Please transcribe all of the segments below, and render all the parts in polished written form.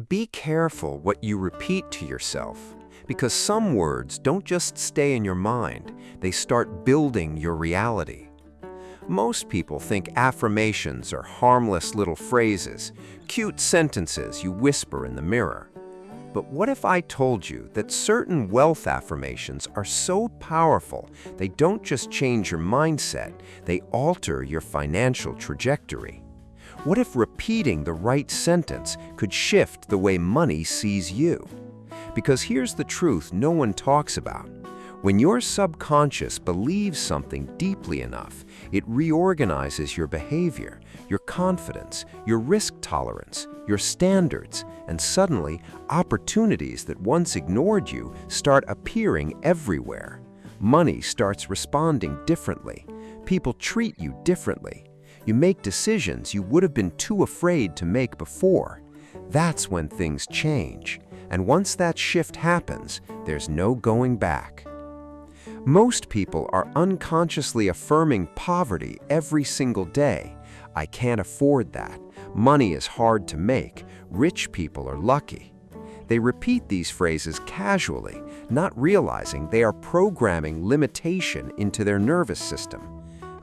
Be careful what you repeat to yourself, because some words don't just stay in your mind, they start building your reality. Most people think affirmations are harmless little phrases, cute sentences you whisper in the mirror. But what if I told you that certain wealth affirmations are so powerful, they don't just change your mindset, they alter your financial trajectory? What if repeating the right sentence could shift the way money sees you? Because here's the truth no one talks about. When your subconscious believes something deeply enough, it reorganizes your behavior, your confidence, your risk tolerance, your standards, and suddenly, opportunities that once ignored you start appearing everywhere. Money starts responding differently. People treat you differently. You make decisions you would have been too afraid to make before. That's when things change. And once that shift happens, there's no going back. Most people are unconsciously affirming poverty every single day. I can't afford that. Money is hard to make. Rich people are lucky. They repeat these phrases casually, not realizing they are programming limitation into their nervous system.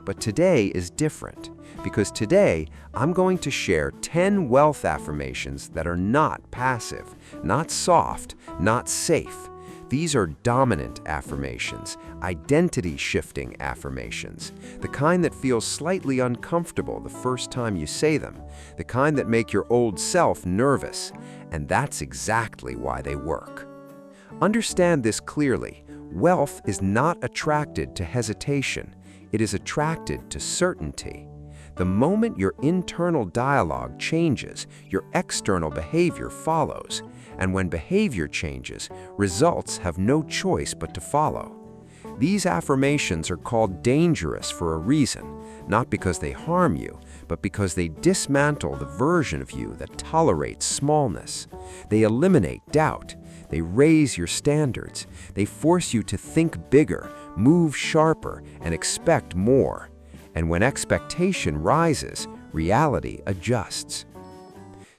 But today is different, because today I'm going to share 10 wealth affirmations that are not passive, not soft, not safe. These are dominant affirmations, identity-shifting affirmations, the kind that feels slightly uncomfortable the first time you say them, the kind that make your old self nervous, and that's exactly why they work. Understand this clearly. Wealth is not attracted to hesitation. It is attracted to certainty. The moment your internal dialogue changes, your external behavior follows. And when behavior changes, results have no choice but to follow. These affirmations are called dangerous for a reason, not because they harm you, but because they dismantle the version of you that tolerates smallness. They eliminate doubt. They raise your standards. They force you to think bigger, move sharper, and expect more. And when expectation rises, reality adjusts.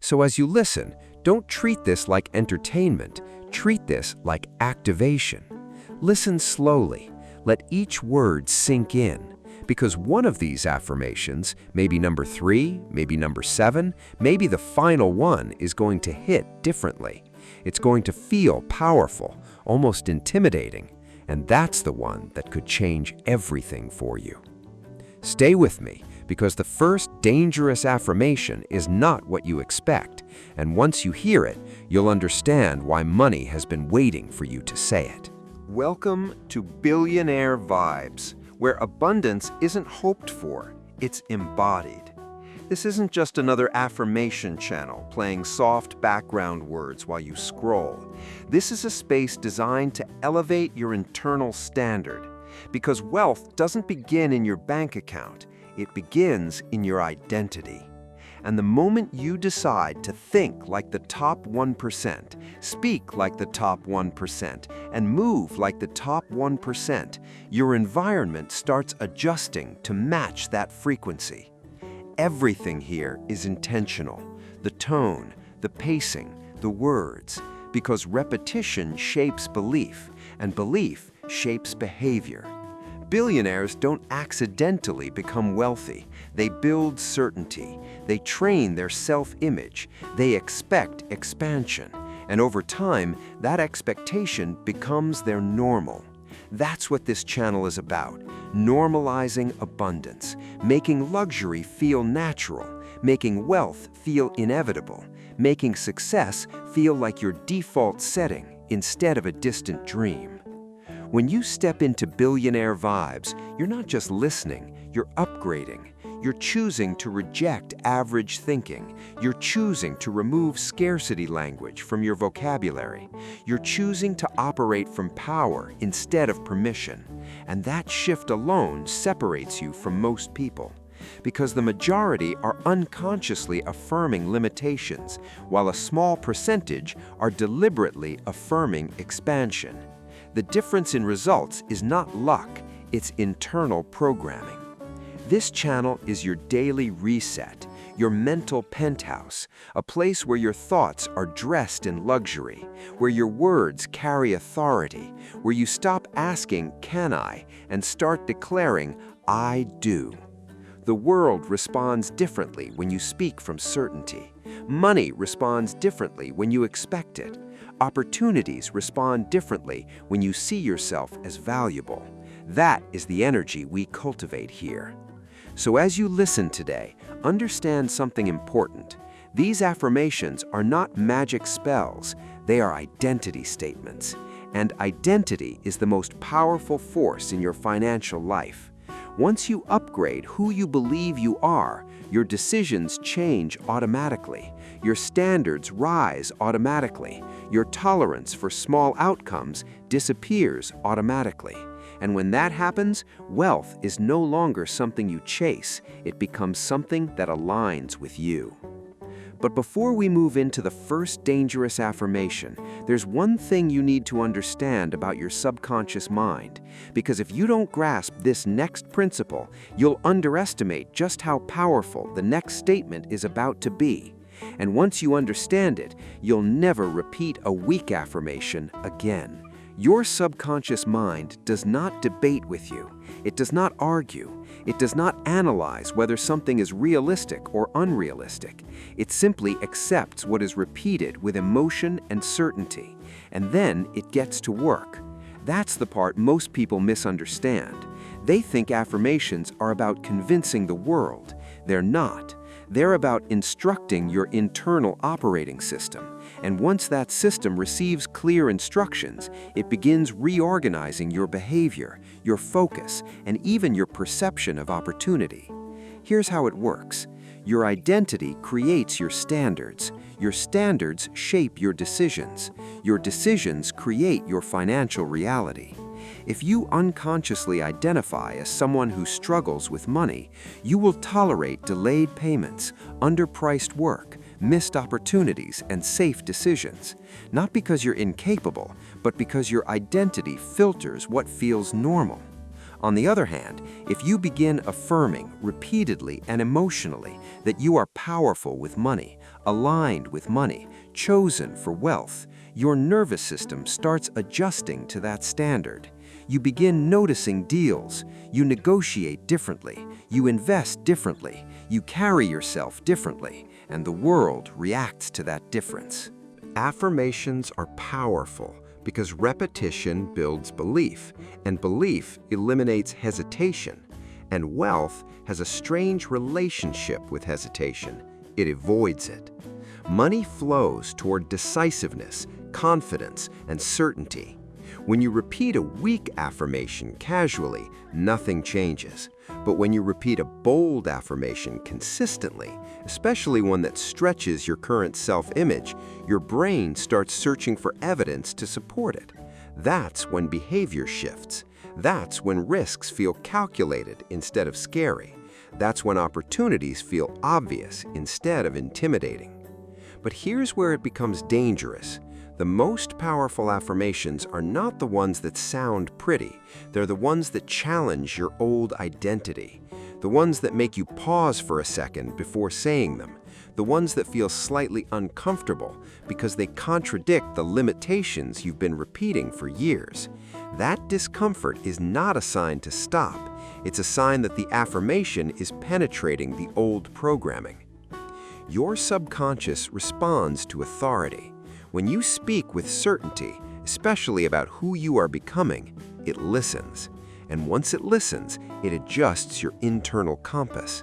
So as you listen, don't treat this like entertainment. Treat this like activation. Listen slowly. Let each word sink in. Because one of these affirmations, maybe number 3, maybe number 7, maybe the final one is going to hit differently. It's going to feel powerful, almost intimidating. And that's the one that could change everything for you. Stay with me, because the first dangerous affirmation is not what you expect, and once you hear it, you'll understand why money has been waiting for you to say it. Welcome to Billionaire Vibes, where abundance isn't hoped for, it's embodied. This isn't just another affirmation channel playing soft background words while you scroll. This is a space designed to elevate your internal standard, because wealth doesn't begin in your bank account. It begins in your identity. And the moment you decide to think like the top 1%, speak like the top 1%, and move like the top 1%, your environment starts adjusting to match that frequency. Everything here is intentional. The tone, the pacing, the words, because repetition shapes belief, and belief shapes behavior. Billionaires don't accidentally become wealthy. They build certainty. They train their self-image. They expect expansion. And over time, that expectation becomes their normal. That's what this channel is about. Normalizing abundance, making luxury feel natural, making wealth feel inevitable, making success feel like your default setting instead of a distant dream. When you step into Billionaire Vibes, you're not just listening, you're upgrading. You're choosing to reject average thinking. You're choosing to remove scarcity language from your vocabulary. You're choosing to operate from power instead of permission. And that shift alone separates you from most people. Because the majority are unconsciously affirming limitations, while a small percentage are deliberately affirming expansion. The difference in results is not luck, it's internal programming. This channel is your daily reset, your mental penthouse, a place where your thoughts are dressed in luxury, where your words carry authority, where you stop asking, "Can I?" and start declaring, "I do." The world responds differently when you speak from certainty. Money responds differently when you expect it. Opportunities respond differently when you see yourself as valuable. That is the energy we cultivate here. So as you listen today, understand something important. These affirmations are not magic spells, they are identity statements. And identity is the most powerful force in your financial life. Once you upgrade who you believe you are, your decisions change automatically. Your standards rise automatically. Your tolerance for small outcomes disappears automatically. And when that happens, wealth is no longer something you chase. It becomes something that aligns with you. But before we move into the first dangerous affirmation, there's one thing you need to understand about your subconscious mind. Because if you don't grasp this next principle, you'll underestimate just how powerful the next statement is about to be. And once you understand it, you'll never repeat a weak affirmation again. Your subconscious mind does not debate with you. It does not argue. It does not analyze whether something is realistic or unrealistic. It simply accepts what is repeated with emotion and certainty, and then it gets to work. That's the part most people misunderstand. They think affirmations are about convincing the world. They're not. They're about instructing your internal operating system. And once that system receives clear instructions, it begins reorganizing your behavior, your focus, and even your perception of opportunity. Here's how it works. Your identity creates your standards. Your standards shape your decisions. Your decisions create your financial reality. If you unconsciously identify as someone who struggles with money, you will tolerate delayed payments, underpriced work, missed opportunities, and safe decisions. Not because you're incapable, but because your identity filters what feels normal. On the other hand, if you begin affirming repeatedly and emotionally that you are powerful with money, aligned with money, chosen for wealth, your nervous system starts adjusting to that standard. You begin noticing deals, you negotiate differently, you invest differently, you carry yourself differently, and the world reacts to that difference. Affirmations are powerful because repetition builds belief, and belief eliminates hesitation. And wealth has a strange relationship with hesitation. It avoids it. Money flows toward decisiveness, confidence, and certainty. When you repeat a weak affirmation casually, nothing changes. But when you repeat a bold affirmation consistently, especially one that stretches your current self-image, your brain starts searching for evidence to support it. That's when behavior shifts. That's when risks feel calculated instead of scary. That's when opportunities feel obvious instead of intimidating. But here's where it becomes dangerous. The most powerful affirmations are not the ones that sound pretty. They're the ones that challenge your old identity. The ones that make you pause for a second before saying them. The ones that feel slightly uncomfortable because they contradict the limitations you've been repeating for years. That discomfort is not a sign to stop. It's a sign that the affirmation is penetrating the old programming. Your subconscious responds to authority. When you speak with certainty, especially about who you are becoming, it listens. And once it listens, it adjusts your internal compass.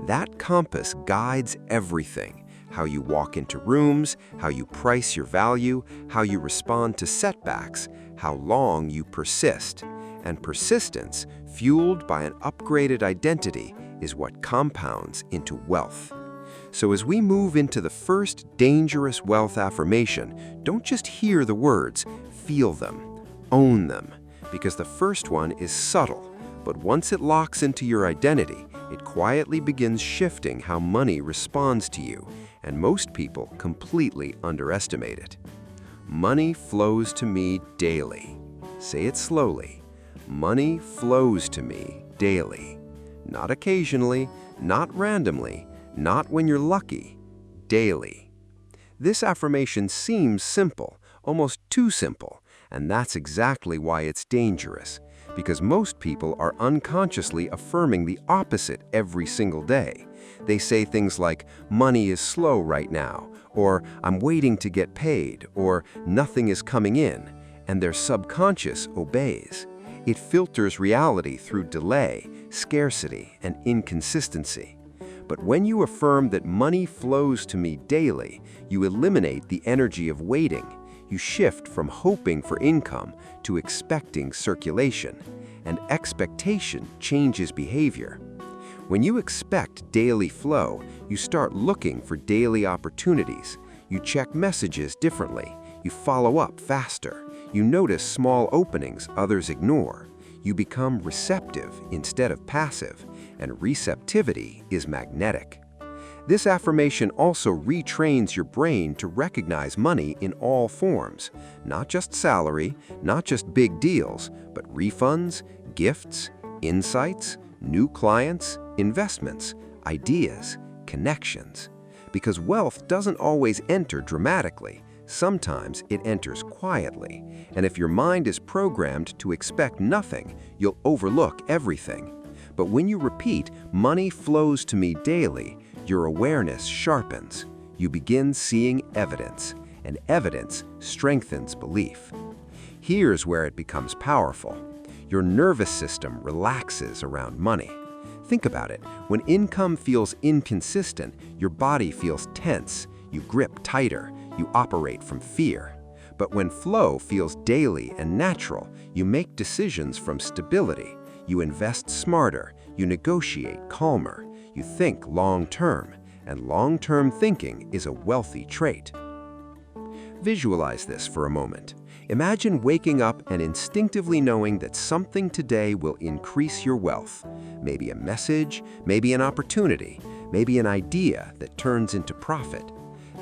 That compass guides everything: how you walk into rooms, how you price your value, how you respond to setbacks, how long you persist. And persistence, fueled by an upgraded identity, is what compounds into wealth. So as we move into the first dangerous wealth affirmation, don't just hear the words, feel them, own them, because the first one is subtle, but once it locks into your identity, it quietly begins shifting how money responds to you, and most people completely underestimate it. Money flows to me daily. Say it slowly. Money flows to me daily. Not occasionally, not randomly, not when you're lucky, daily. This affirmation seems simple, almost too simple, and that's exactly why it's dangerous, because most people are unconsciously affirming the opposite every single day. They say things like, money is slow right now, or I'm waiting to get paid, or nothing is coming in, and their subconscious obeys. It filters reality through delay, scarcity, and inconsistency. But when you affirm that money flows to me daily, you eliminate the energy of waiting. You shift from hoping for income to expecting circulation, and expectation changes behavior. When you expect daily flow, you start looking for daily opportunities. You check messages differently. You follow up faster. You notice small openings others ignore. You become receptive instead of passive, and receptivity is magnetic. This affirmation also retrains your brain to recognize money in all forms, not just salary, not just big deals, but refunds, gifts, insights, new clients, investments, ideas, connections. Because wealth doesn't always enter dramatically. Sometimes it enters quietly, and if your mind is programmed to expect nothing, you'll overlook everything. But when you repeat, money flows to me daily, your awareness sharpens. You begin seeing evidence, and evidence strengthens belief. Here's where it becomes powerful. Your nervous system relaxes around money. Think about it. When income feels inconsistent, your body feels tense. You grip tighter. You operate from fear. But when flow feels daily and natural, you make decisions from stability. You invest smarter. You negotiate calmer. You think long-term, and long-term thinking is a wealthy trait. Visualize this for a moment. Imagine waking up and instinctively knowing that something today will increase your wealth. Maybe a message, maybe an opportunity, maybe an idea that turns into profit.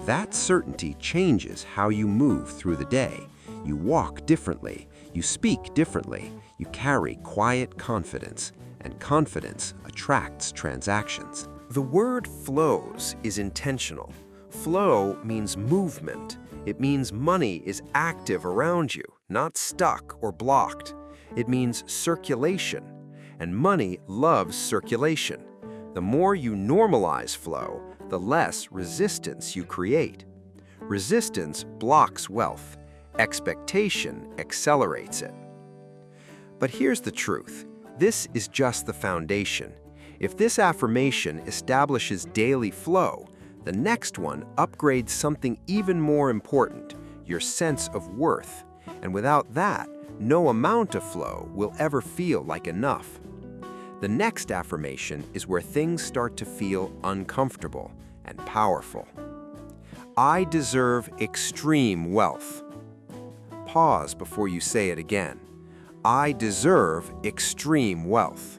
That certainty changes how you move through the day. You walk differently, you speak differently, you carry quiet confidence, and confidence attracts transactions. The word flows is intentional. Flow means movement. It means money is active around you, not stuck or blocked. It means circulation, and money loves circulation. The more you normalize flow, the less resistance you create. Resistance blocks wealth. Expectation accelerates it. But here's the truth. This is just the foundation. If this affirmation establishes daily flow, the next one upgrades something even more important, your sense of worth. And without that, no amount of flow will ever feel like enough. The next affirmation is where things start to feel uncomfortable and powerful. I deserve extreme wealth. Pause before you say it again. I deserve extreme wealth.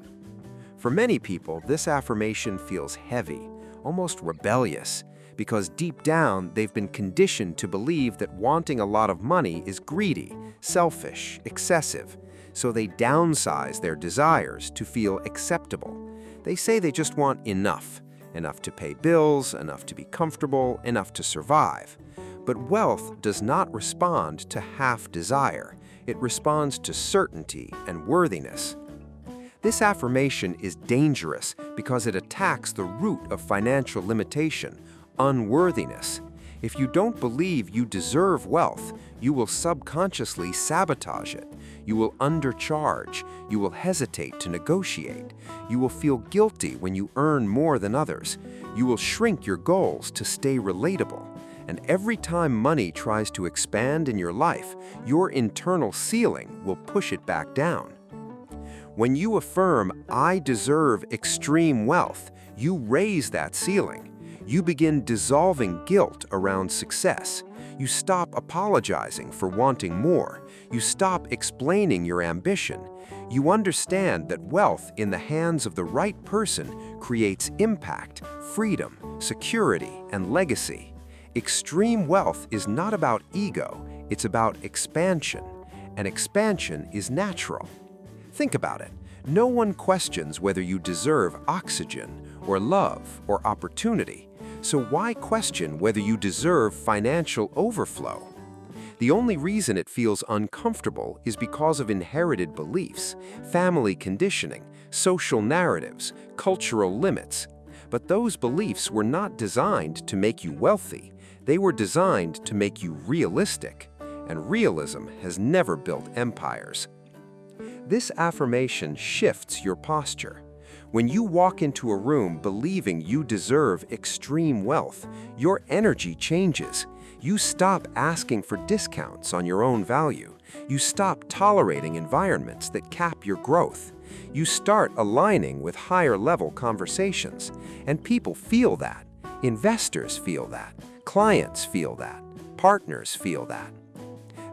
For many people, this affirmation feels heavy, almost rebellious, because deep down they've been conditioned to believe that wanting a lot of money is greedy, selfish, excessive, so they downsize their desires to feel acceptable. They say they just want enough to pay bills, enough to be comfortable, enough to survive. But wealth does not respond to half desire. It responds to certainty and worthiness. This affirmation is dangerous because it attacks the root of financial limitation, unworthiness. If you don't believe you deserve wealth, you will subconsciously sabotage it. You will undercharge. You will hesitate to negotiate. You will feel guilty when you earn more than others. You will shrink your goals to stay relatable. And every time money tries to expand in your life, your internal ceiling will push it back down. When you affirm, I deserve extreme wealth, you raise that ceiling. You begin dissolving guilt around success. You stop apologizing for wanting more. You stop explaining your ambition. You understand that wealth in the hands of the right person creates impact, freedom, security, and legacy. Extreme wealth is not about ego, it's about expansion, and expansion is natural. Think about it. No one questions whether you deserve oxygen or love or opportunity. So why question whether you deserve financial overflow? The only reason it feels uncomfortable is because of inherited beliefs, family conditioning, social narratives, cultural limits. But those beliefs were not designed to make you wealthy. They were designed to make you realistic. And realism has never built empires. This affirmation shifts your posture. When you walk into a room believing you deserve extreme wealth, your energy changes. You stop asking for discounts on your own value. You stop tolerating environments that cap your growth. You start aligning with higher-level conversations. And people feel that. Investors feel that. Clients feel that. Partners feel that.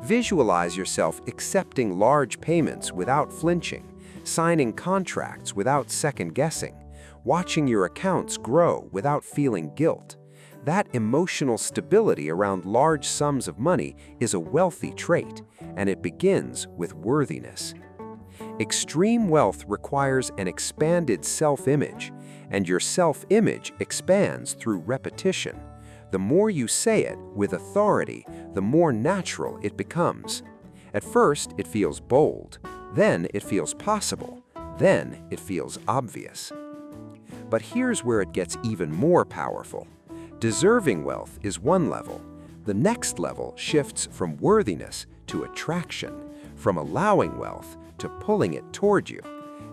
Visualize yourself accepting large payments without flinching, signing contracts without second-guessing, watching your accounts grow without feeling guilt. That emotional stability around large sums of money is a wealthy trait, and it begins with worthiness. Extreme wealth requires an expanded self-image, and your self-image expands through repetition. The more you say it with authority, the more natural it becomes. At first, it feels bold. Then it feels possible. Then it feels obvious. But here's where it gets even more powerful. Deserving wealth is one level. The next level shifts from worthiness to attraction, from allowing wealth to pulling it toward you.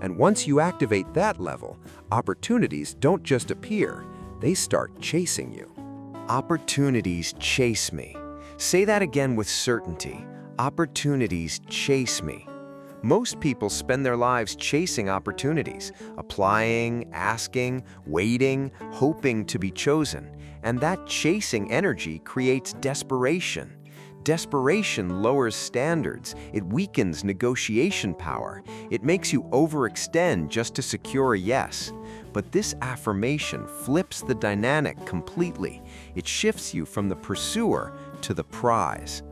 And once you activate that level, opportunities don't just appear, they start chasing you. Opportunities chase me. Say that again with certainty. Opportunities chase me. Most people spend their lives chasing opportunities, applying, asking, waiting, hoping to be chosen. And that chasing energy creates desperation. Desperation lowers standards. It weakens negotiation power. It makes you overextend just to secure a yes. But this affirmation flips the dynamic completely. It shifts you from the pursuer to the prize.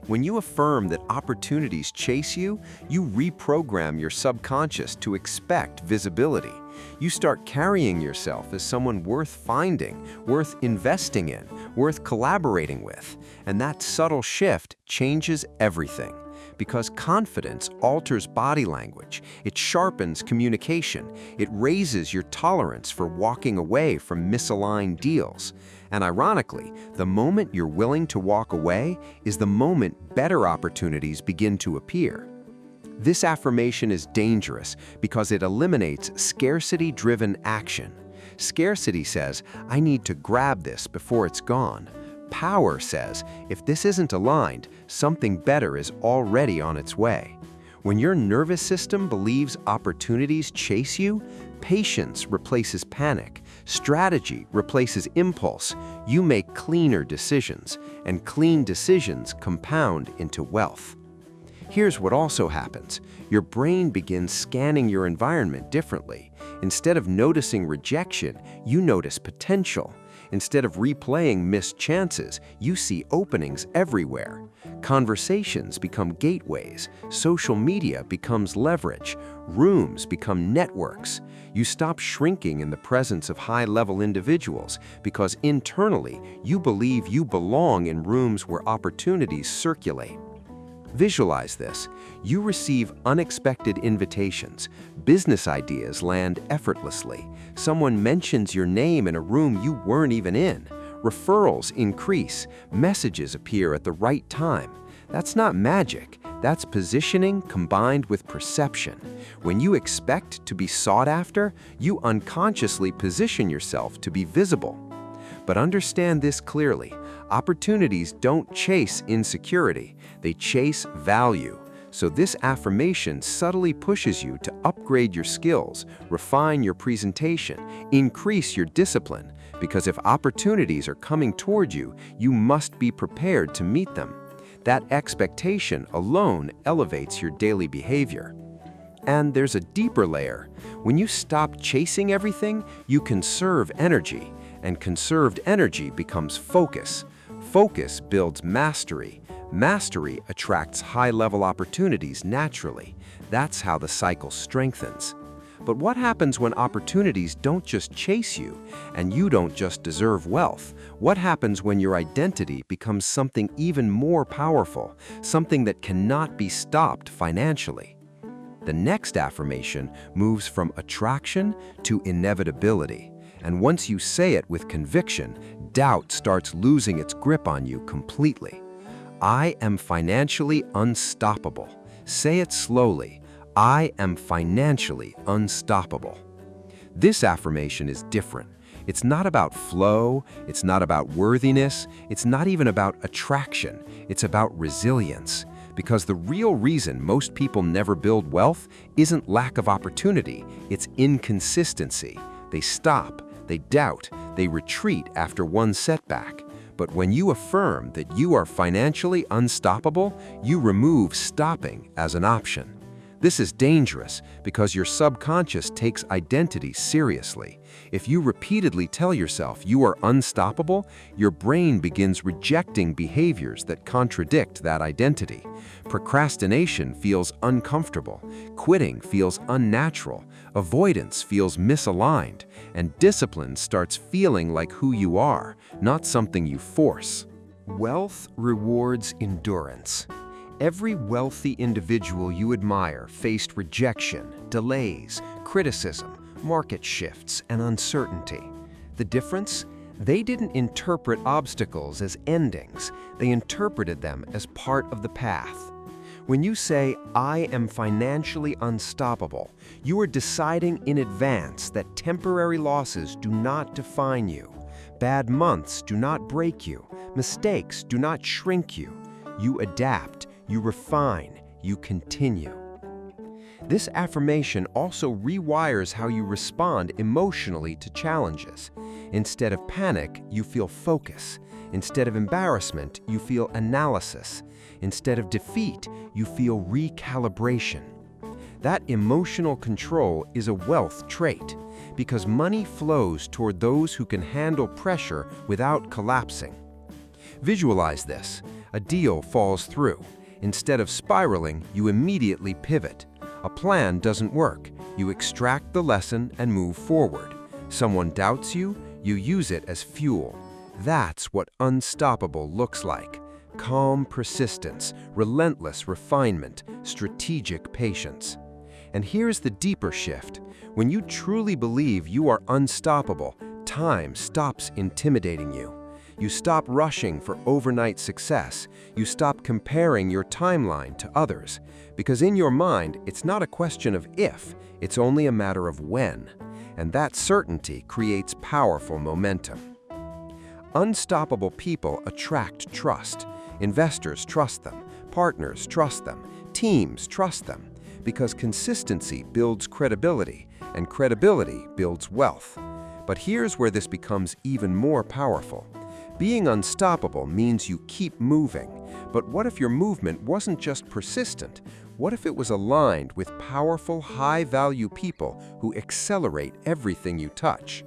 When you affirm that opportunities chase you, you reprogram your subconscious to expect visibility. You start carrying yourself as someone worth finding, worth investing in, worth collaborating with. And that subtle shift changes everything. Because confidence alters body language, it sharpens communication, it raises your tolerance for walking away from misaligned deals. And ironically, the moment you're willing to walk away is the moment better opportunities begin to appear. This affirmation is dangerous because it eliminates scarcity-driven action. Scarcity says, I need to grab this before it's gone. Power says, if this isn't aligned, something better is already on its way. When your nervous system believes opportunities chase you, patience replaces panic, strategy replaces impulse. You make cleaner decisions, and clean decisions compound into wealth. Here's what also happens. Your brain begins scanning your environment differently. Instead of noticing rejection, you notice potential. Instead of replaying missed chances, you see openings everywhere. Conversations become gateways. Social media becomes leverage. Rooms become networks. You stop shrinking in the presence of high-level individuals because internally you believe you belong in rooms where opportunities circulate. Visualize this. You receive unexpected invitations. Business ideas land effortlessly. Someone mentions your name in a room you weren't even in. Referrals increase. Messages appear at the right time. That's not magic. That's positioning combined with perception. When you expect to be sought after, you unconsciously position yourself to be visible. But understand this clearly. Opportunities don't chase insecurity. They chase value. So this affirmation subtly pushes you to upgrade your skills, refine your presentation, increase your discipline. Because if opportunities are coming toward you, you must be prepared to meet them. That expectation alone elevates your daily behavior. And there's a deeper layer. When you stop chasing everything, you conserve energy. And conserved energy becomes focus. Focus builds mastery. Mastery attracts high-level opportunities naturally. That's how the cycle strengthens. But what happens when opportunities don't just chase you, and you don't just deserve wealth? What happens when your identity becomes something even more powerful, something that cannot be stopped financially? The next affirmation moves from attraction to inevitability. And once you say it with conviction, doubt starts losing its grip on you completely. I am financially unstoppable. Say it slowly. I am financially unstoppable. This affirmation is different. It's not about flow, it's not about worthiness, it's not even about attraction, it's about resilience. Because the real reason most people never build wealth isn't lack of opportunity, it's inconsistency. They stop, they doubt, they retreat after one setback. But when you affirm that you are financially unstoppable, you remove stopping as an option. This is dangerous because your subconscious takes identity seriously. If you repeatedly tell yourself you are unstoppable, your brain begins rejecting behaviors that contradict that identity. Procrastination feels uncomfortable, quitting feels unnatural, avoidance feels misaligned, and discipline starts feeling like who you are, not something you force. Wealth rewards endurance. Every wealthy individual you admire faced rejection, delays, criticism, market shifts, and uncertainty. The difference? They didn't interpret obstacles as endings. They interpreted them as part of the path. When you say, I am financially unstoppable, you are deciding in advance that temporary losses do not define you. Bad months do not break you. Mistakes do not shrink you. You adapt. You refine, you continue. This affirmation also rewires how you respond emotionally to challenges. Instead of panic, you feel focus. Instead of embarrassment, you feel analysis. Instead of defeat, you feel recalibration. That emotional control is a wealth trait, because money flows toward those who can handle pressure without collapsing. Visualize this. A deal falls through. Instead of spiraling, you immediately pivot. A plan doesn't work. You extract the lesson and move forward. Someone doubts you, you use it as fuel. That's what unstoppable looks like. Calm persistence, relentless refinement, strategic patience. And here's the deeper shift. When you truly believe you are unstoppable, time stops intimidating you. You stop rushing for overnight success. You stop comparing your timeline to others. Because in your mind, it's not a question of if, it's only a matter of when. And that certainty creates powerful momentum. Unstoppable people attract trust. Investors trust them. Partners trust them. Teams trust them. Because consistency builds credibility, and credibility builds wealth. But here's where this becomes even more powerful. Being unstoppable means you keep moving. But what if your movement wasn't just persistent? What if it was aligned with powerful, high-value people who accelerate everything you touch?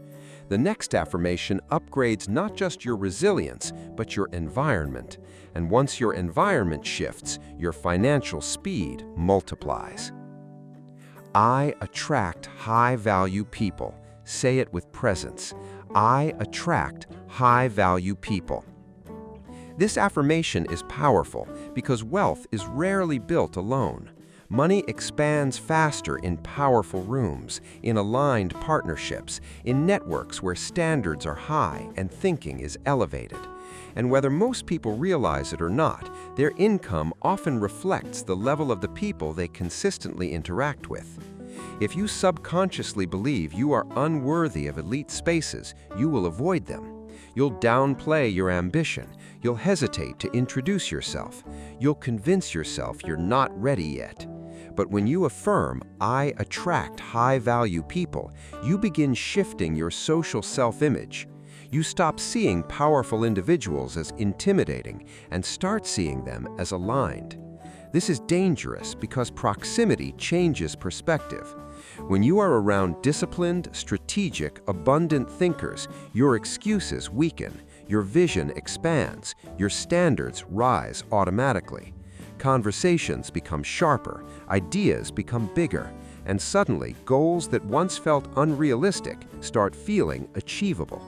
The next affirmation upgrades not just your resilience, but your environment. And once your environment shifts, your financial speed multiplies. I attract high-value people. Say it with presence. I attract high-value people. This affirmation is powerful because wealth is rarely built alone. Money expands faster in powerful rooms, in aligned partnerships, in networks where standards are high and thinking is elevated. And whether most people realize it or not, their income often reflects the level of the people they consistently interact with. If you subconsciously believe you are unworthy of elite spaces, you will avoid them. You'll downplay your ambition. You'll hesitate to introduce yourself. You'll convince yourself you're not ready yet. But when you affirm, I attract high-value people, you begin shifting your social self-image. You stop seeing powerful individuals as intimidating and start seeing them as aligned. This is dangerous because proximity changes perspective. When you are around disciplined, strategic, abundant thinkers, your excuses weaken, your vision expands, your standards rise automatically. Conversations become sharper, ideas become bigger, and suddenly goals that once felt unrealistic start feeling achievable.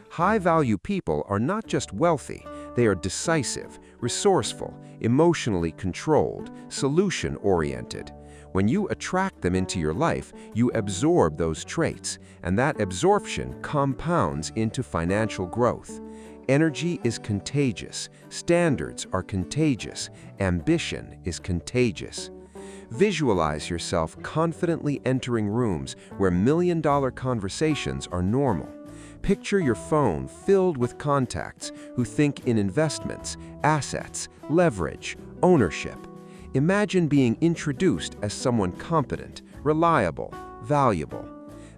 High-value people are not just wealthy, they are decisive, resourceful, emotionally controlled, solution-oriented. When you attract them into your life, you absorb those traits, and that absorption compounds into financial growth. Energy is contagious, standards are contagious, ambition is contagious. Visualize yourself confidently entering rooms where million-dollar conversations are normal. Picture your phone filled with contacts who think in investments, assets, leverage, ownership. Imagine being introduced as someone competent, reliable, valuable.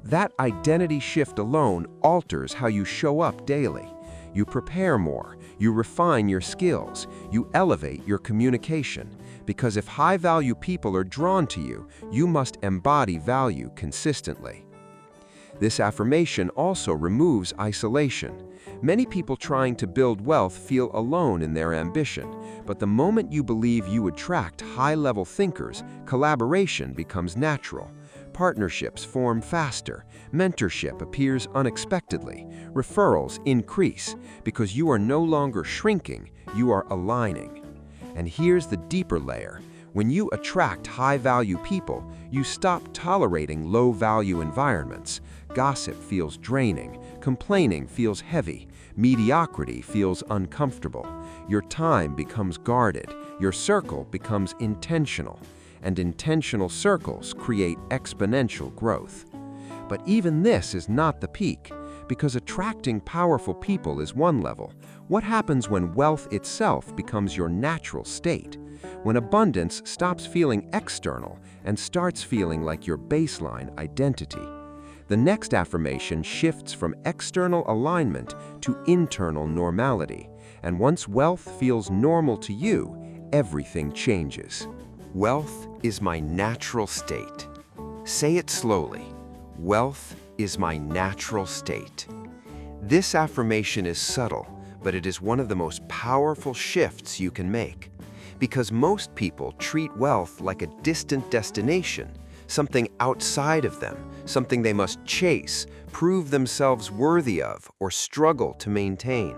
That identity shift alone alters how you show up daily. You prepare more, you refine your skills, you elevate your communication. Because if high-value people are drawn to you, you must embody value consistently. This affirmation also removes isolation. Many people trying to build wealth feel alone in their ambition, but the moment you believe you attract high-level thinkers, collaboration becomes natural. Partnerships form faster, mentorship appears unexpectedly, referrals increase, because you are no longer shrinking, you are aligning. And here's the deeper layer. When you attract high-value people, you stop tolerating low-value environments. Gossip feels draining, complaining feels heavy, mediocrity feels uncomfortable. Your time becomes guarded, your circle becomes intentional, and intentional circles create exponential growth. But even this is not the peak, because attracting powerful people is one level. What happens when wealth itself becomes your natural state? When abundance stops feeling external and starts feeling like your baseline identity? The next affirmation shifts from external alignment to internal normality. And once wealth feels normal to you, everything changes. Wealth is my natural state. Say it slowly. Wealth is my natural state. This affirmation is subtle, but it is one of the most powerful shifts you can make. Because most people treat wealth like a distant destination, something outside of them, something they must chase, prove themselves worthy of, or struggle to maintain.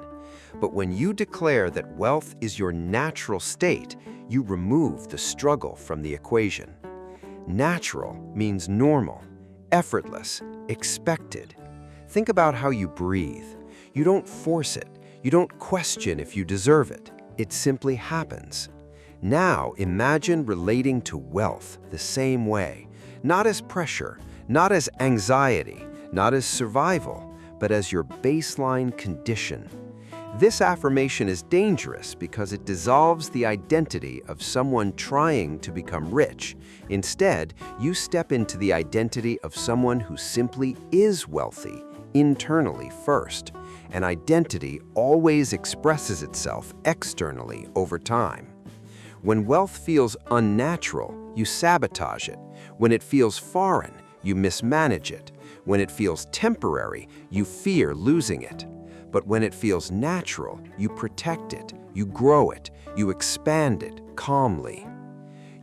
But when you declare that wealth is your natural state, you remove the struggle from the equation. Natural means normal, effortless, expected. Think about how you breathe. You don't force it. You don't question if you deserve it. It simply happens. Now imagine relating to wealth the same way, not as pressure, not as anxiety, not as survival, but as your baseline condition. This affirmation is dangerous because it dissolves the identity of someone trying to become rich. Instead, you step into the identity of someone who simply is wealthy, internally first. An identity always expresses itself externally over time. When wealth feels unnatural, you sabotage it. When it feels foreign, you mismanage it. When it feels temporary, you fear losing it. But when it feels natural, you protect it, you grow it, you expand it calmly.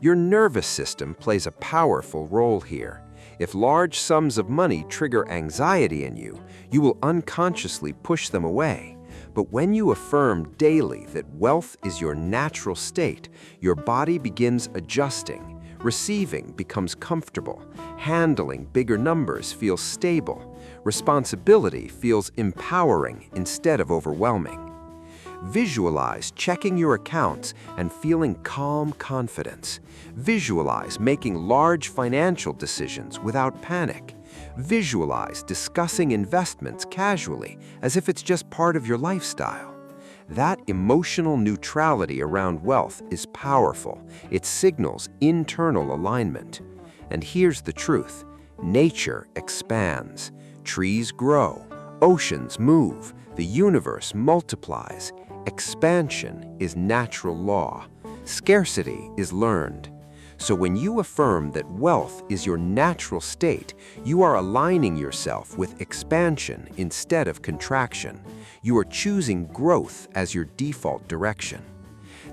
Your nervous system plays a powerful role here. If large sums of money trigger anxiety in you, you will unconsciously push them away. But when you affirm daily that wealth is your natural state, your body begins adjusting. Receiving becomes comfortable. Handling bigger numbers feels stable. Responsibility feels empowering instead of overwhelming. Visualize checking your accounts and feeling calm confidence. Visualize making large financial decisions without panic. Visualize discussing investments casually as if it's just part of your lifestyle. That emotional neutrality around wealth is powerful. It signals internal alignment. And here's the truth. Nature expands. Trees grow. Oceans move. The universe multiplies. Expansion is natural law. Scarcity is learned. So when you affirm that wealth is your natural state, you are aligning yourself with expansion instead of contraction. You are choosing growth as your default direction.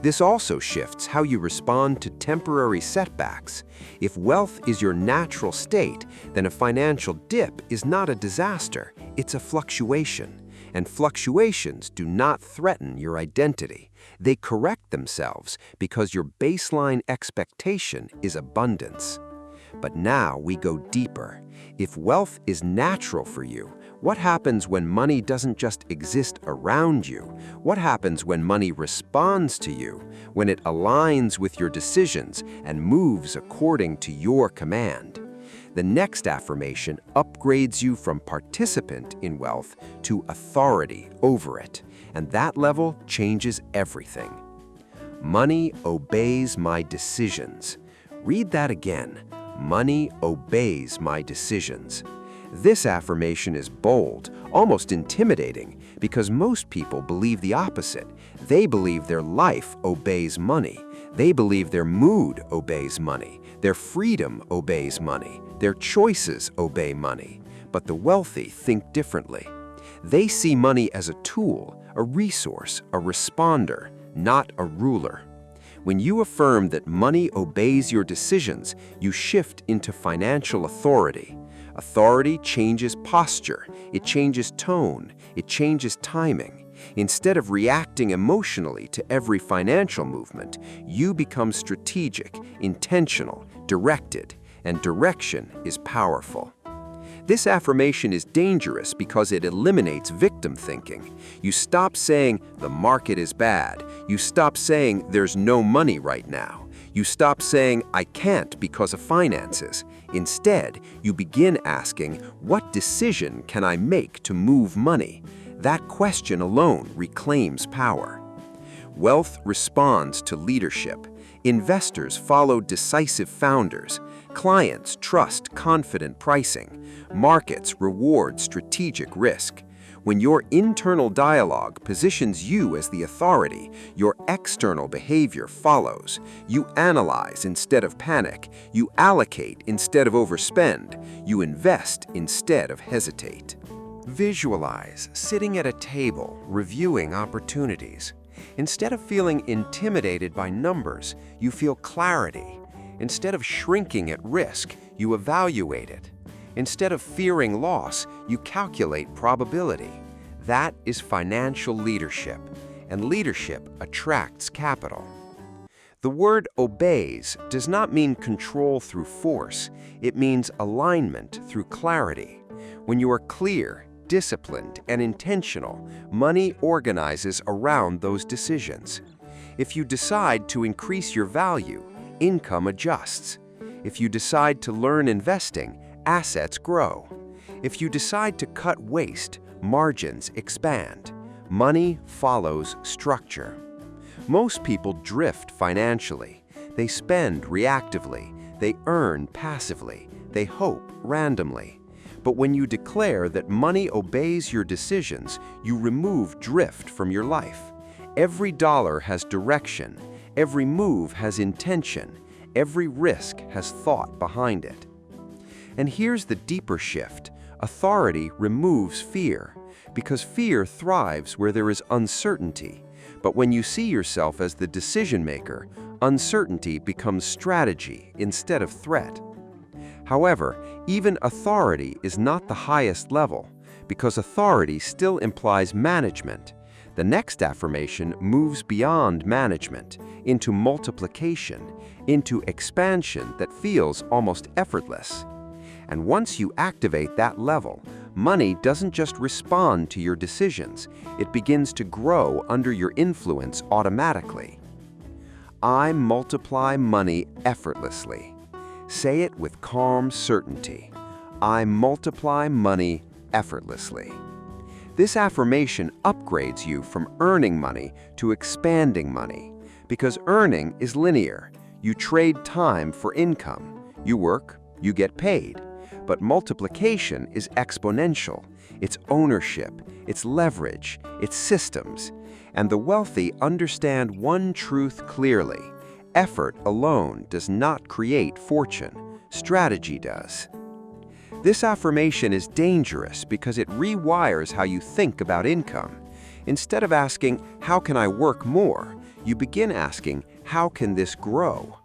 This also shifts how you respond to temporary setbacks. If wealth is your natural state, then a financial dip is not a disaster, it's a fluctuation. And fluctuations do not threaten your identity. They correct themselves because your baseline expectation is abundance. But now we go deeper. If wealth is natural for you, what happens when money doesn't just exist around you? What happens when money responds to you, when it aligns with your decisions and moves according to your command? The next affirmation upgrades you from participant in wealth to authority over it, and that level changes everything. Money obeys my decisions. Read that again. Money obeys my decisions. This affirmation is bold, almost intimidating, because most people believe the opposite. They believe their life obeys money. They believe their mood obeys money. Their freedom obeys money. Their choices obey money. But the wealthy think differently. They see money as a tool, a resource, a responder, not a ruler. When you affirm that money obeys your decisions, you shift into financial authority. Authority changes posture, it changes tone, it changes timing. Instead of reacting emotionally to every financial movement, you become strategic, intentional, directed, and direction is powerful. This affirmation is dangerous because it eliminates victim thinking. You stop saying, "The market is bad." You stop saying, "There's no money right now." You stop saying, "I can't because of finances." Instead, you begin asking, "What decision can I make to move money?" That question alone reclaims power. Wealth responds to leadership. Investors follow decisive founders. Clients trust confident pricing. Markets reward strategic risk. When your internal dialogue positions you as the authority, your external behavior follows. You analyze instead of panic. You allocate instead of overspend. You invest instead of hesitate. Visualize sitting at a table, reviewing opportunities. Instead of feeling intimidated by numbers, you feel clarity. Instead of shrinking at risk, you evaluate it. Instead of fearing loss, you calculate probability. That is financial leadership, and leadership attracts capital. The word obeys does not mean control through force. It means alignment through clarity. When you are clear, disciplined, and intentional, money organizes around those decisions. If you decide to increase your value, income adjusts. If you decide to learn investing, assets grow. If you decide to cut waste, margins expand. Money follows structure. Most people drift financially. They spend reactively. They earn passively. They hope randomly. But when you declare that money obeys your decisions, you remove drift from your life. Every dollar has direction. Every move has intention. Every risk has thought behind it. And here's the deeper shift. Authority removes fear, because fear thrives where there is uncertainty. But when you see yourself as the decision maker, uncertainty becomes strategy instead of threat. However, even authority is not the highest level, because authority still implies management. The next affirmation moves beyond management, into multiplication, into expansion that feels almost effortless. And once you activate that level, money doesn't just respond to your decisions, it begins to grow under your influence automatically. I multiply money effortlessly. Say it with calm certainty. I multiply money effortlessly. This affirmation upgrades you from earning money to expanding money, because earning is linear. You trade time for income. You work, you get paid. But multiplication is exponential. It's ownership, it's leverage, it's systems. And the wealthy understand one truth clearly. Effort alone does not create fortune. Strategy does. This affirmation is dangerous because it rewires how you think about income. Instead of asking, "How can I work more?" You begin asking, how can this grow?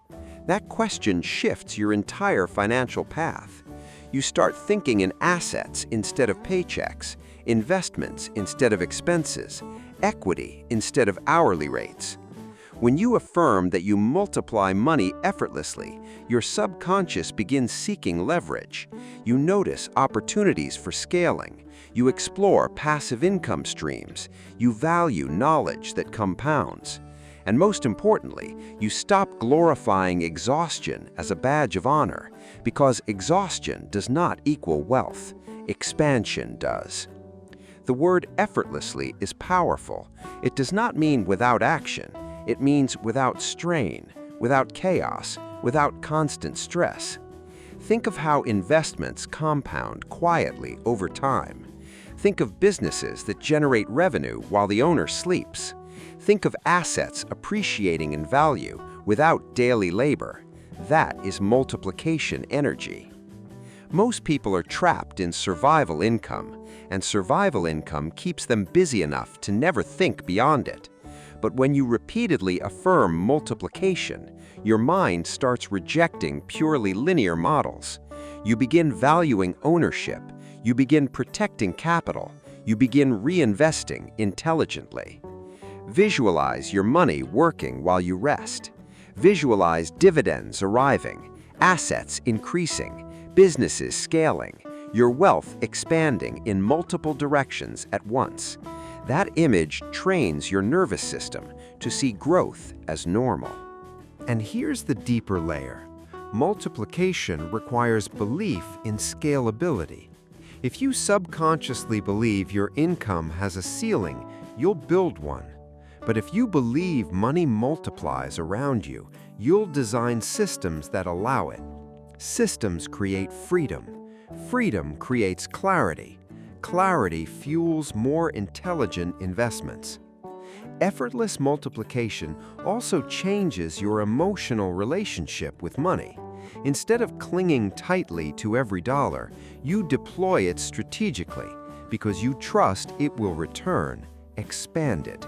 That question shifts your entire financial path. You start thinking in assets instead of paychecks, investments instead of expenses, equity instead of hourly rates. When you affirm that you multiply money effortlessly, your subconscious begins seeking leverage. You notice opportunities for scaling. You explore passive income streams. You value knowledge that compounds. And most importantly, you stop glorifying exhaustion as a badge of honor, because exhaustion does not equal wealth. Expansion does. The word effortlessly is powerful. It does not mean without action. It means without strain, without chaos, without constant stress. Think of how investments compound quietly over time. Think of businesses that generate revenue while the owner sleeps. Think of assets appreciating in value without daily labor. That is multiplication energy. Most people are trapped in survival income, and survival income keeps them busy enough to never think beyond it. But when you repeatedly affirm multiplication, your mind starts rejecting purely linear models. You begin valuing ownership. You begin protecting capital. You begin reinvesting intelligently. Visualize your money working while you rest. Visualize dividends arriving, assets increasing, businesses scaling, your wealth expanding in multiple directions at once. That image trains your nervous system to see growth as normal. And here's the deeper layer. Multiplication requires belief in scalability. If you subconsciously believe your income has a ceiling, you'll build one. But if you believe money multiplies around you, you'll design systems that allow it. Systems create freedom. Freedom creates clarity. Clarity fuels more intelligent investments. Effortless multiplication also changes your emotional relationship with money. Instead of clinging tightly to every dollar, you deploy it strategically because you trust it will return, expand it.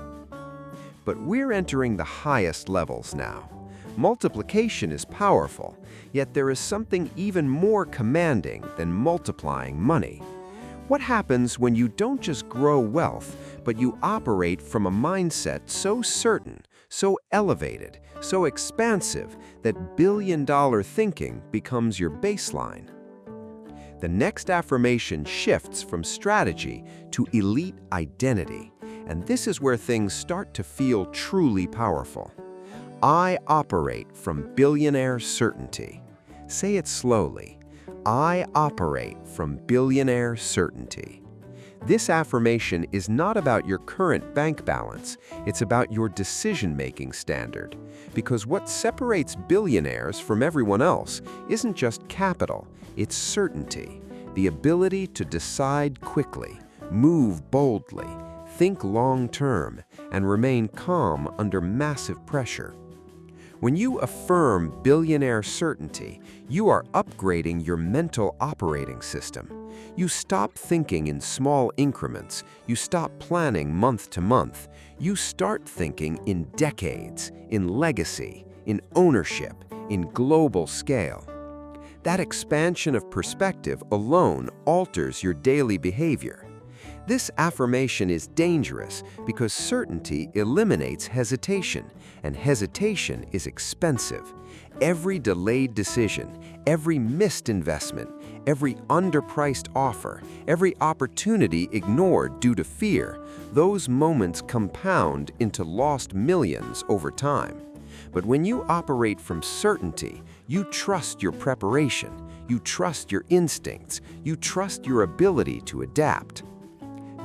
But we're entering the highest levels now. Multiplication is powerful, yet there is something even more commanding than multiplying money. What happens when you don't just grow wealth, but you operate from a mindset so certain, so elevated, so expansive that billion-dollar thinking becomes your baseline? The next affirmation shifts from strategy to elite identity, and this is where things start to feel truly powerful. I operate from billionaire certainty. Say it slowly. I operate from billionaire certainty. This affirmation is not about your current bank balance, it's about your decision-making standard. Because what separates billionaires from everyone else isn't just capital, it's certainty. The ability to decide quickly, move boldly, think long-term, and remain calm under massive pressure. When you affirm billionaire certainty, you are upgrading your mental operating system. You stop thinking in small increments. You stop planning month to month. You start thinking in decades, in legacy, in ownership, in global scale. That expansion of perspective alone alters your daily behavior. This affirmation is dangerous because certainty eliminates hesitation, and hesitation is expensive. Every delayed decision, every missed investment, every underpriced offer, every opportunity ignored due to fear, those moments compound into lost millions over time. But when you operate from certainty, you trust your preparation, you trust your instincts, you trust your ability to adapt.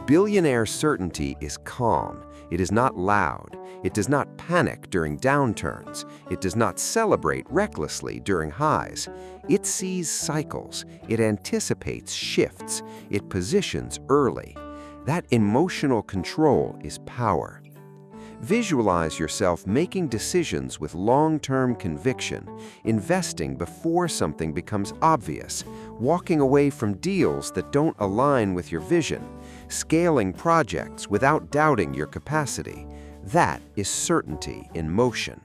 Billionaire certainty is calm. It is not loud. It does not panic during downturns. It does not celebrate recklessly during highs. It sees cycles. It anticipates shifts. It positions early. That emotional control is power. Visualize yourself making decisions with long-term conviction, investing before something becomes obvious, walking away from deals that don't align with your vision, scaling projects without doubting your capacity. That is certainty in motion.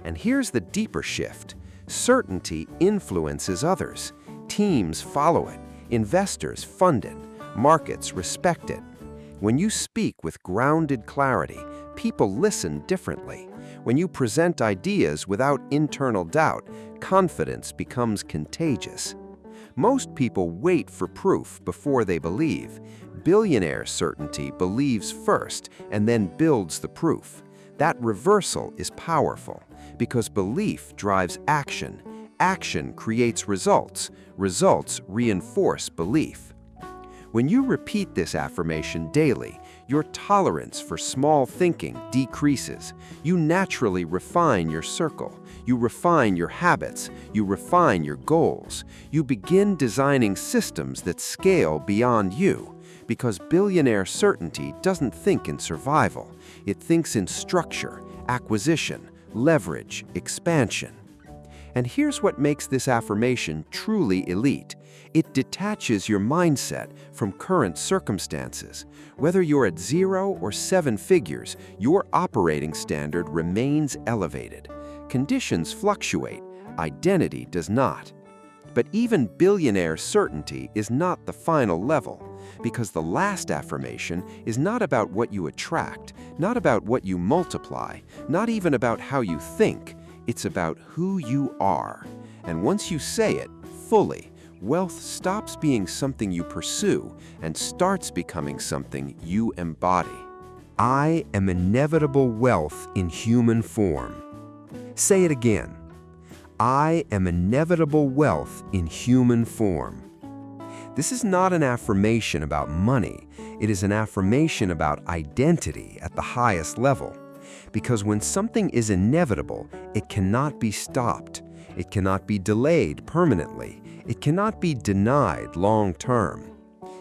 And here's the deeper shift. Certainty influences others. Teams follow it. Investors fund it. Markets respect it. When you speak with grounded clarity, people listen differently. When you present ideas without internal doubt, confidence becomes contagious. Most people wait for proof before they believe. Billionaire certainty believes first and then builds the proof. That reversal is powerful because belief drives action. Action creates results. Results reinforce belief. When you repeat this affirmation daily, your tolerance for small thinking decreases. You naturally refine your circle. You refine your habits. You refine your goals. You begin designing systems that scale beyond you. Because billionaire certainty doesn't think in survival. It thinks in structure, acquisition, leverage, expansion. And here's what makes this affirmation truly elite. It detaches your mindset from current circumstances. Whether you're at 0 or 7 figures, your operating standard remains elevated. Conditions fluctuate, identity does not. But even billionaire certainty is not the final level, because the last affirmation is not about what you attract, not about what you multiply, not even about how you think. It's about who you are. And once you say it fully, wealth stops being something you pursue and starts becoming something you embody. I am inevitable wealth in human form. Say it again. I am inevitable wealth in human form. This is not an affirmation about money. It is an affirmation about identity at the highest level. Because when something is inevitable, it cannot be stopped. It cannot be delayed permanently. It cannot be denied long-term.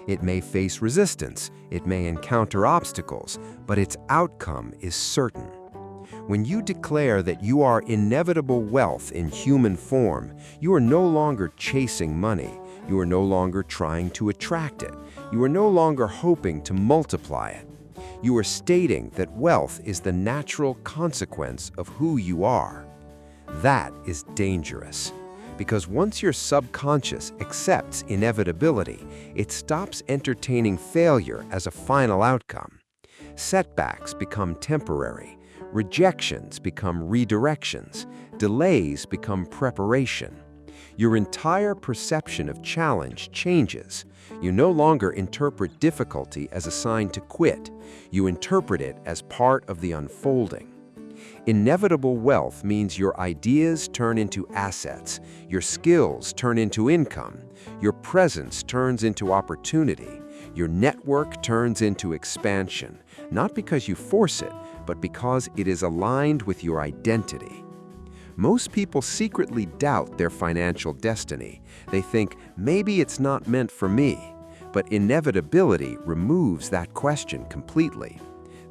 It may face resistance. It may encounter obstacles, but its outcome is certain. When you declare that you are inevitable wealth in human form, you are no longer chasing money. You are no longer trying to attract it. You are no longer hoping to multiply it. You are stating that wealth is the natural consequence of who you are. That is dangerous, because once your subconscious accepts inevitability, it stops entertaining failure as a final outcome. Setbacks become temporary. Rejections become redirections. Delays become preparation. Your entire perception of challenge changes. You no longer interpret difficulty as a sign to quit. You interpret it as part of the unfolding. Inevitable wealth means your ideas turn into assets, your skills turn into income, your presence turns into opportunity, your network turns into expansion, not because you force it, but because it is aligned with your identity. Most people secretly doubt their financial destiny. They think, maybe it's not meant for me. But inevitability removes that question completely.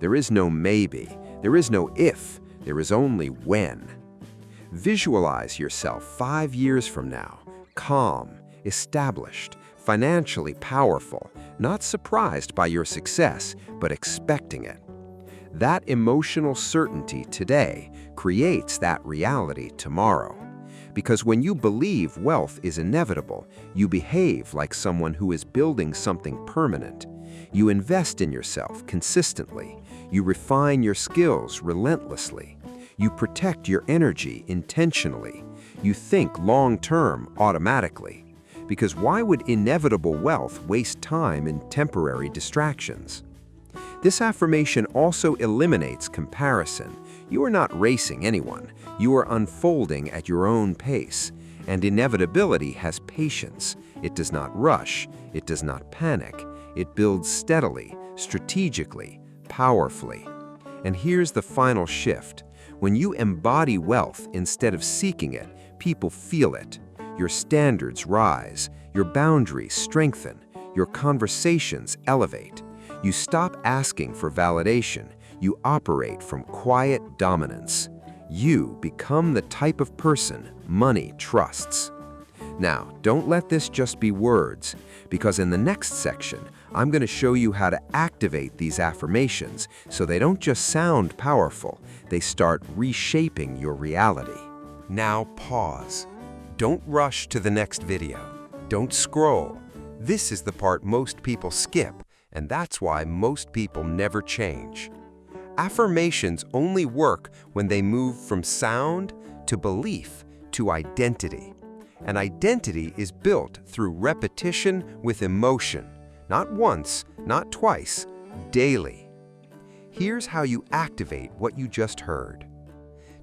There is no maybe. There is no if. There is only when. Visualize yourself 5 years from now, calm, established, financially powerful, not surprised by your success, but expecting it. That emotional certainty today creates that reality tomorrow. Because when you believe wealth is inevitable, you behave like someone who is building something permanent. You invest in yourself consistently. You refine your skills relentlessly. You protect your energy intentionally. You think long-term automatically. Because why would inevitable wealth waste time in temporary distractions? This affirmation also eliminates comparison. You are not racing anyone. You are unfolding at your own pace. And inevitability has patience. It does not rush. It does not panic. It builds steadily, strategically, powerfully. And here's the final shift. When you embody wealth instead of seeking it, people feel it. Your standards rise. Your boundaries strengthen. Your conversations elevate. You stop asking for validation. You operate from quiet dominance. You become the type of person money trusts. Now, don't let this just be words, because in the next section, I'm going to show you how to activate these affirmations so they don't just sound powerful, they start reshaping your reality. Now pause. Don't rush to the next video. Don't scroll. This is the part most people skip, and that's why most people never change. Affirmations only work when they move from sound to belief to identity. And identity is built through repetition with emotion. Not once, not twice, daily. Here's how you activate what you just heard.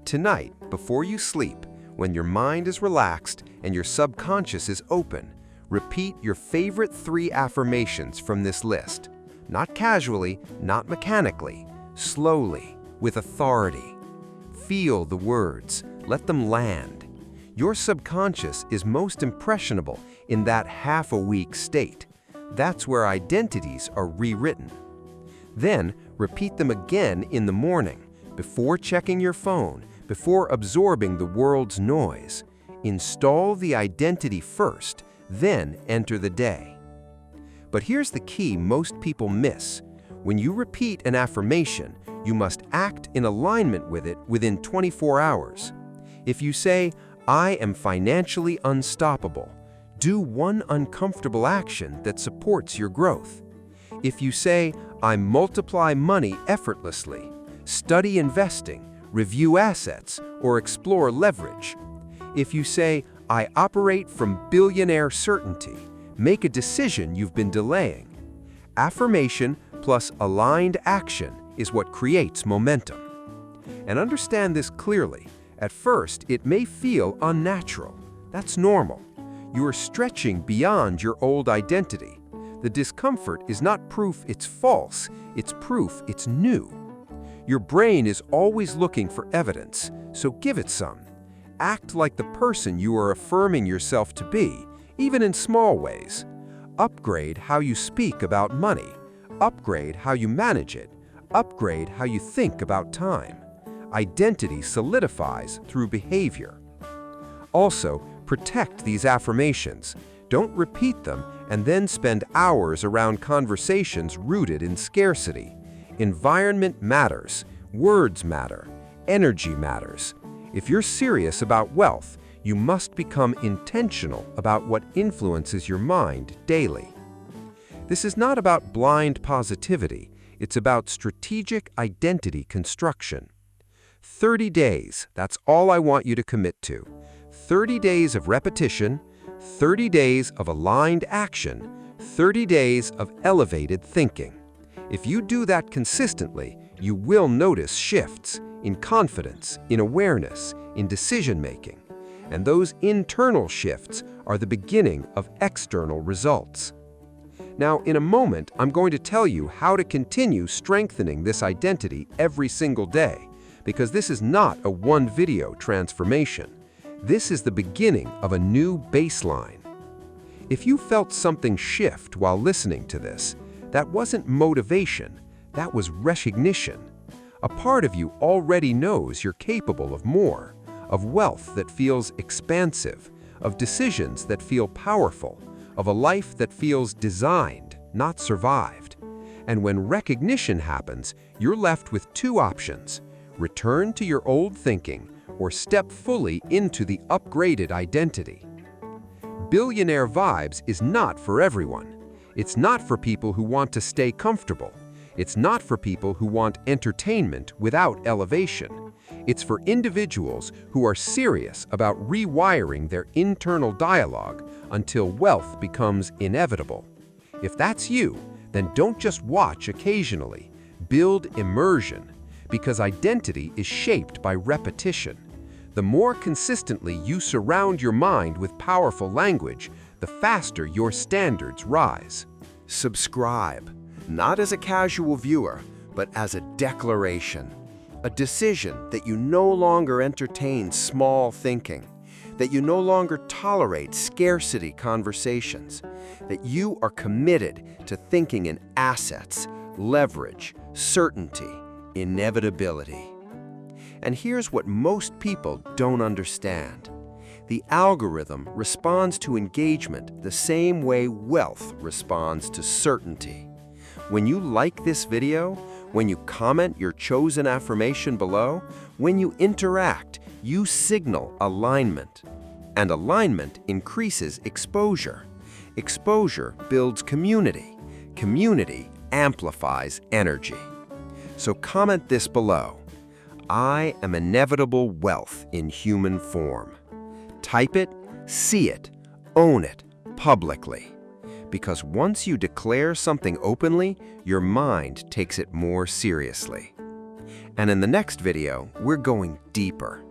Tonight, before you sleep, when your mind is relaxed and your subconscious is open, repeat your favorite 3 affirmations from this list. Not casually, not mechanically, slowly, with authority. Feel the words, let them land. Your subconscious is most impressionable in that half-awake state. That's where identities are rewritten. Then, repeat them again in the morning, before checking your phone, before absorbing the world's noise. Install the identity first, then enter the day. But here's the key most people miss. When you repeat an affirmation, you must act in alignment with it within 24 hours. If you say, "I am financially unstoppable," do one uncomfortable action that supports your growth. If you say, "I multiply money effortlessly," study investing, review assets, or explore leverage. If you say, "I operate from billionaire certainty," make a decision you've been delaying. Affirmation plus aligned action is what creates momentum. And understand this clearly. At first, it may feel unnatural. That's normal. You are stretching beyond your old identity. The discomfort is not proof it's false, it's proof it's new. Your brain is always looking for evidence, so give it some. Act like the person you are affirming yourself to be, even in small ways. Upgrade how you speak about money. Upgrade how you manage it. Upgrade how you think about time. Identity solidifies through behavior. Also, protect these affirmations. Don't repeat them and then spend hours around conversations rooted in scarcity. Environment matters. Words matter. Energy matters. If you're serious about wealth, you must become intentional about what influences your mind daily. This is not about blind positivity. It's about strategic identity construction. 30 days, that's all I want you to commit to. 30 days of repetition, 30 days of aligned action, 30 days of elevated thinking. If you do that consistently, you will notice shifts in confidence, in awareness, in decision-making. And those internal shifts are the beginning of external results. Now, in a moment, I'm going to tell you how to continue strengthening this identity every single day, because this is not a one-video transformation. This is the beginning of a new baseline. If you felt something shift while listening to this, that wasn't motivation, that was recognition. A part of you already knows you're capable of more, of wealth that feels expansive, of decisions that feel powerful, of a life that feels designed, not survived. And when recognition happens, you're left with 2 options: return to your old thinking or step fully into the upgraded identity. Billionaire Vibes is not for everyone. It's not for people who want to stay comfortable. It's not for people who want entertainment without elevation. It's for individuals who are serious about rewiring their internal dialogue until wealth becomes inevitable. If that's you, then don't just watch occasionally. Build immersion, because identity is shaped by repetition. The more consistently you surround your mind with powerful language, the faster your standards rise. Subscribe, not as a casual viewer, but as a declaration. A decision that you no longer entertain small thinking, that you no longer tolerate scarcity conversations, that you are committed to thinking in assets, leverage, certainty, inevitability. And here's what most people don't understand. The algorithm responds to engagement the same way wealth responds to certainty. When you like this video, when you comment your chosen affirmation below, when you interact, you signal alignment. And alignment increases exposure. Exposure builds community. Community amplifies energy. So comment this below. I am inevitable wealth in human form. Type it, see it, own it publicly. Because once you declare something openly, your mind takes it more seriously. And in the next video, we're going deeper.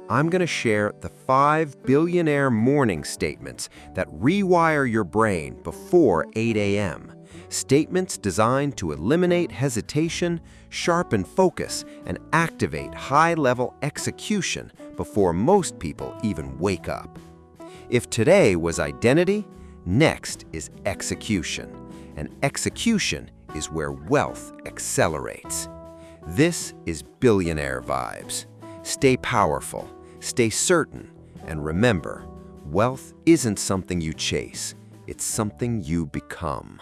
I'm going to share the 5 billionaire morning statements that rewire your brain before 8 a.m. Statements designed to eliminate hesitation, sharpen focus, and activate high-level execution before most people even wake up. If today was identity, next is execution. And execution is where wealth accelerates. This is Billionaire Vibes. Stay powerful, stay certain, and remember, wealth isn't something you chase, it's something you become.